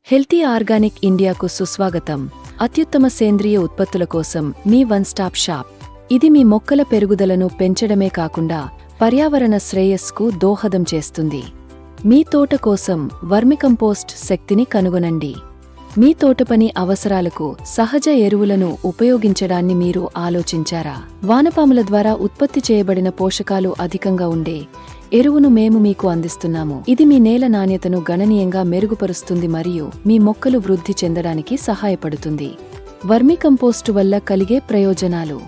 Healthy organic ఇండియాకు సుస్వాగతం. అత్యుత్తమ సేంద్రియ ఉత్పత్తుల కోసం మీ వన్ స్టాప్ షాప్. ఇది మీ మొక్కల పెరుగుదలను పెంచడమే కాకుండా పర్యావరణ శ్రేయస్కు దోహదం చేస్తుంది. మీ తోట కోసం వర్మికంపోస్ట్ శక్తిని కనుగొనండి. మీ తోటపని అవసరాలకు సహజ ఎరువులను ఉపయోగించడాన్ని మీరు ఆలోచించారా? వానపాముల ద్వారా ఉత్పత్తి చేయబడిన పోషకాలు అధికంగా ఉండే ఎరువును మేము మీకు అందిస్తున్నాము. ఇది మీ నేల నాణ్యతను గణనీయంగా మెరుగుపరుస్తుంది మరియు మీ మొక్కలు వృద్ధి చెందడానికి సహాయపడుతుంది. వర్మికంపోస్టు వల్ల కలిగే ప్రయోజనాలు: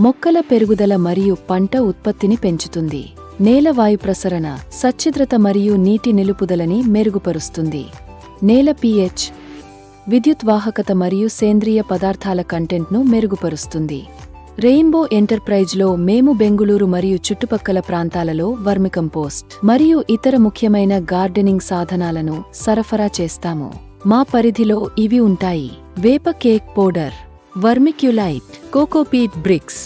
మొక్కల పెరుగుదల మరియు పంట ఉత్పత్తిని పెంచుతుంది. నేల వాయు ప్రసరణ, సచ్ఛిద్రత మరియు నీటి నిలుపుదలని మెరుగుపరుస్తుంది. నేల pH, విద్యుత్ వాహకత మరియు సేంద్రియ పదార్థాల కంటెంట్ను మెరుగుపరుస్తుంది. రెయిన్బో ఎంటర్ప్రైజ్లో మేము బెంగుళూరు మరియు చుట్టుపక్కల ప్రాంతాలలో వర్మికంపోస్ట్ మరియు ఇతర ముఖ్యమైన గార్డెనింగ్ సాధనాలను సరఫరా చేస్తాము. మా పరిధిలో ఇవి ఉంటాయి: వేప cake powder, vermiculite, cocopeat bricks,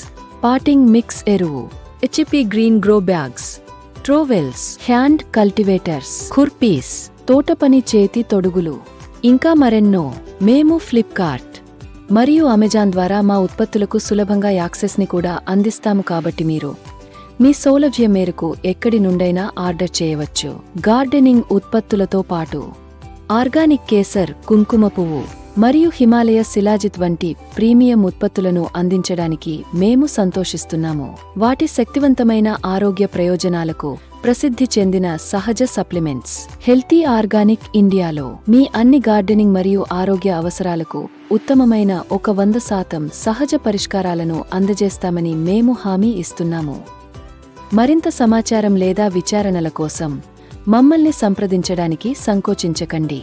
potting mix ఎరువు, HP green grow bags, trowels, hand cultivators, ఖుర్పీస్, తోటపని చేతి తొడుగులు, ఇంకా మరెన్నో. మేము ఫ్లిప్కార్ట్ మరియు అమెజాన్ ద్వారా మా ఉత్పత్తులకు సులభంగా యాక్సెస్ని కూడా అందిస్తాము, కాబట్టి మీరు మీ సౌలభ్యం మేరకు ఎక్కడి నుండైనా ఆర్డర్ చేయవచ్చు. గార్డెనింగ్ ఉత్పత్తులతో పాటు ఆర్గానిక్ కేసర్, కుంకుమ పువ్వు మరియు హిమాలయ శిలాజిత్ వంటి ప్రీమియం ఉత్పత్తులను అందించడానికి మేము సంతోషిస్తున్నాము. వాటి శక్తివంతమైన ఆరోగ్య ప్రయోజనాలకు ప్రసిద్ధి చెందిన సహజ సప్లిమెంట్స్. హెల్తీ ఆర్గానిక్ ఇండియాలో మీ అన్ని గార్డెనింగ్ మరియు ఆరోగ్య అవసరాలకు ఉత్తమమైన 100% సహజ పరిష్కారాలను అందజేస్తామని మేము హామీ ఇస్తున్నాము. మరింత సమాచారం లేదా విచారణల కోసం మమ్మల్ని సంప్రదించడానికి సంకోచించకండి.